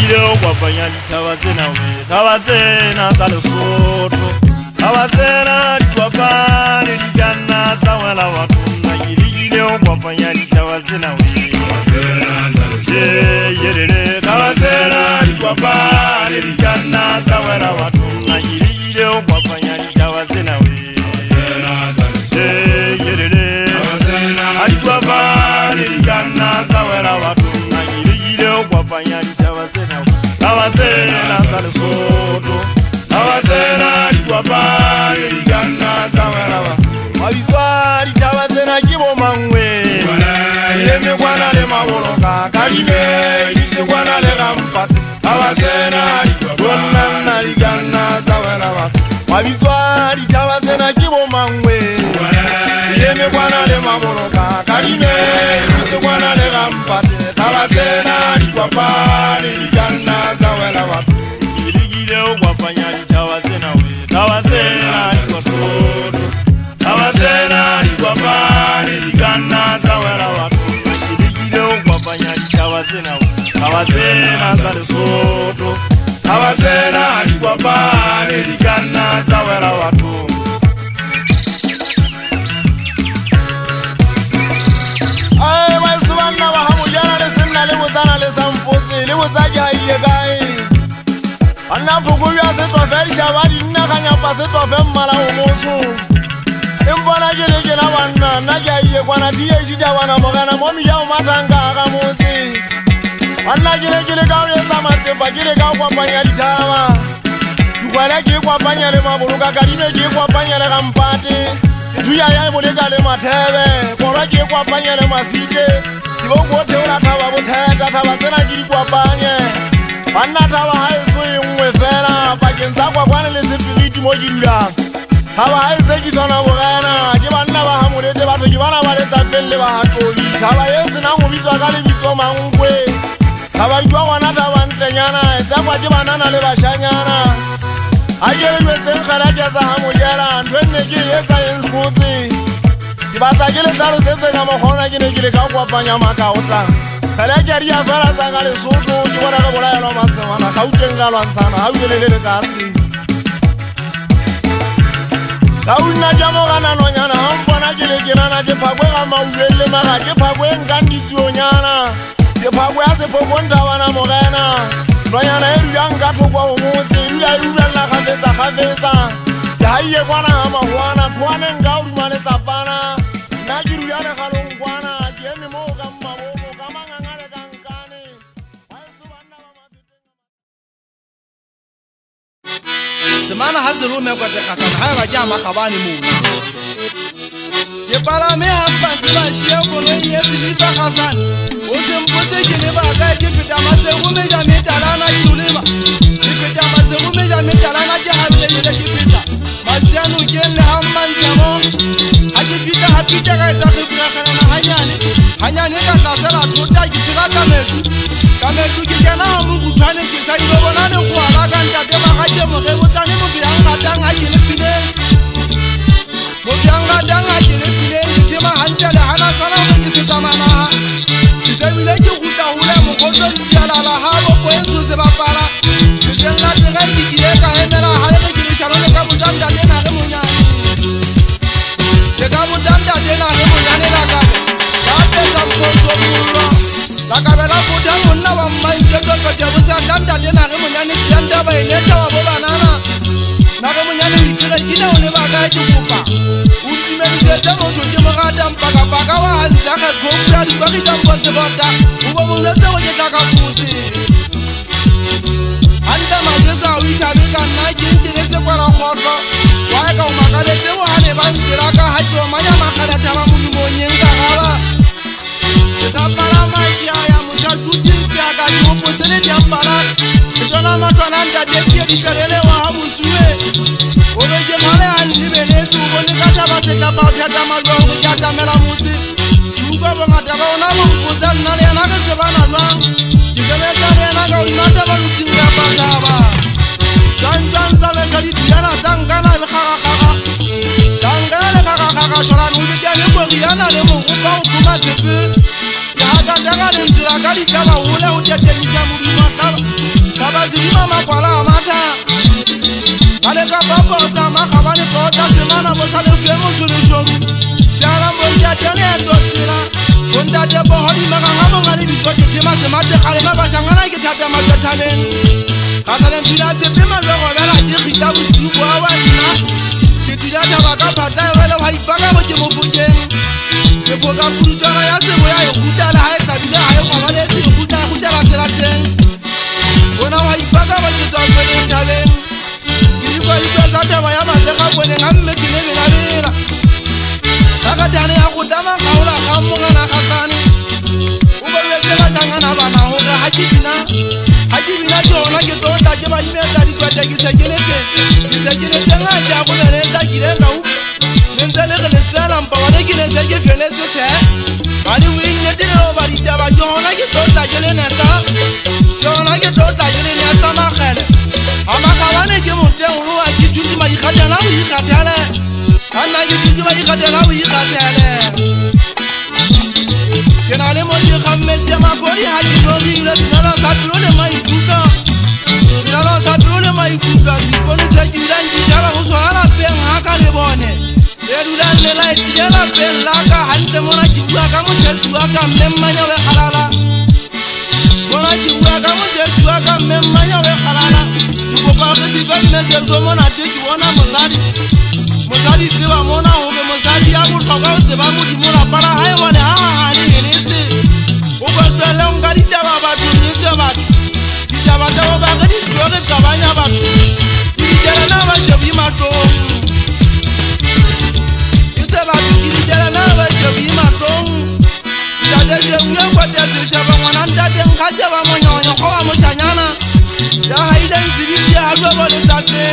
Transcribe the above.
Yirigire okwapanya litawazena we tawazena salesoto tawazena likwapani ligana sawala watuna yirigire okwapanya litawazena we yerere tawazena likwapani ligana sawala watuna yirigire okwapanya litawazena we yerere likwapani ligana sawala watuna yirigire okwapanya litawazena we tawazena salesoto tawazena likwapani ligana sawala watuna mabizwa litawazena kibomangwe yeme kwana le maboloka kalime lise kwana le gampatu tawazena likwapana ligana sawala watuna mabizwa litawazena kibomangwe yeme kwana le maboloka kalime lise kwana le gampatu tawazena likwapani ligana sawala watuna yirigire okwapanya litawazena we tawazena likwasoto tawazena likwapani ligana sawala watuna yirigire okwapanya litawazena we tawazena salesoto tawazena likwapani ligana sawala watuna ay wasubana wa hamujana lesimna lebuzana lesampusi lebuzaji hayegai anapukuya setoferi shabadi nakanya pasetofe mmala umusu imbona jeleke na wana najaye kwana tiye shida wana mogana momi ya umatanga akamusi wana jelekele kawe samasemba jeleka kwa panya litama yukwale kwa panya le mabuluka kalime kwa panya le kampati tuya ya muleka le matebe kwa kwa panya le masike sibongo teula tawa boteta tawazena kwa panya anatawa haisui mwefera pakenza kwa kwane le sipiriti mojilula hawa haiseki sona bogana kibana ba hamurete batu kibana baleta belle ba hatoli hawa yesi na mubizwa kali bitoma ngwe hawa jwa wanata bantenyana esakwa kibana na le bashanyana ajele wese kharaja za hamujala ndwene ki yesa yenfuzi kibata kile salo sese kama khona kine kile kwa panya makaota kalajari ya fara zangale sutu kibona ka bola yalo masewana kautengalwa sana hawelelele kasi kauna jamo kana nonyana hambona kile kirana ke phagwe ga mauwele maga ke phagwe ngandisi onyana ke phagwe ase pokonda wana mogena nonyana eru yanga thokwa umuzi ila la khaveza yaye kwana ama kwana kwane ngauri mane sapana nagiru yana khalongwana jemi mo gamma mo kamanga ngale kankane ayisubanda semana hasirume kwa tekasana haya bajama khabani muna yebala me hamba sibashiye kono yesi lifa hasan osembote kile baga gifita masengume ja metalana yulima gifita masengume ja metalana jahabile yele gifita masianu gelle hamman samo agifita hapita ga takhibra kana hanyane ka kasala tota gifita kamedu kijana mungu tane kisai lobona ne kwala ganta de magaje mo ge motane mo byanga danga jine pine mo byanga danga jine pine nitima hanjala hana sana mo kisita mana isebile ki kuta hule mo kodon tiala la habo ko enzo se bapala kijanga danga kikile ka hemela hale ke kirishano ka butanda de na ge munyani de ka butanda de na ge munyani la ka pesa mponzo mulo la kabela kuta monna wa mai keto ko jabusa danda de na ge munyani sianda ba ine tawa bo banana na ge munyani bitira gina one ba ga jukupa ultimate zeta mo to je magada mpaka paka wa hanza ka gomra di ba kita mbose bota ubo mo leta wo je taka puti anda majeza wita bika na jinjire se kwara khoto wa ga umagale te wo hane ba ntira ka hajo manya makala tama mundu mo nyenga haba sapara magia ya mutaduti siaga yupo tele diambara idona matwana ndade tie dikarele wa hamusuwe obeje male anlibe netu bone kata base kaba utada malwa ngata mela muti mugo bangata baona mumpuza nale anake sebana lwa kiseme tare na ga unata balukinga bangaba dan sabe kali diana zangana le khaga dangana le khaga shoran ubijane ko riana le mo ko kuma tepe ya ga daga le ndira kali kala ule utete misamu makaba zidima makwala mata ale ka papota makabane pota semana bosale femo tulishong jara monja tele dotira bonda de boholi maganga mongale bitsoke tema semate khale mabashangana ke thata magathaleng khasale mpila se pema lo go bela di khita busiku wa nna ke tila taba ka phata wele wa ipaka bo ke mofokeng ke boka putjana ya se boya e khutala ha e tabile ha e khwabale e khutala selateng bona wa ipaka bo ke tswele tabeng ke di tsa taba ya matega bone ngamme tile bela bela ka dane ya go dama gaola ga mongana gasane o ba le tsela jangana bana ho ga ha ke bina jona ke tota ke ba imeta di kwata ke se ke nga ja go le nta ke le ka u nta le le sala mpa wa ke le se ke fele se che ba di win ne tene o ba di taba jona ke tota ke le nta jona ke tota ke le nta ma khale ama khawane ke mote o wa ke thusi ma ikhatela o ikhatela ana ke thusi ma ikhatela o ikhatela ke na le mo ke khammetse ma bodi ha ke no ri le sina sa pilo le mai kuka sina sa pilo le mai kuka si bone sa ke dira ngi jaba go swala peng ha ka le bone e dula le la ke la peng la ka hantle mona ke bua ka mo tshesi wa ka mmanya we khalala mona ke bua ka mo tshesi wa ka mmanya we khalala go ba ke si ba message go mona te ke bona mosadi tseba mona ho be mosadi ya go tlhoka o tseba mo di mona para ha e bone ha ni netse o ba tsela nga di taba ba tsetse batho di taba tsa ba ga di tsore tabanya batho di jela na ba shebi matong di taba di jela na ba shebi matong ya de je uya kwa de se shaba ngwana ntate nga je ba monyonyo go ba moshanyana ya haida nsibi ya ha lo bole tsate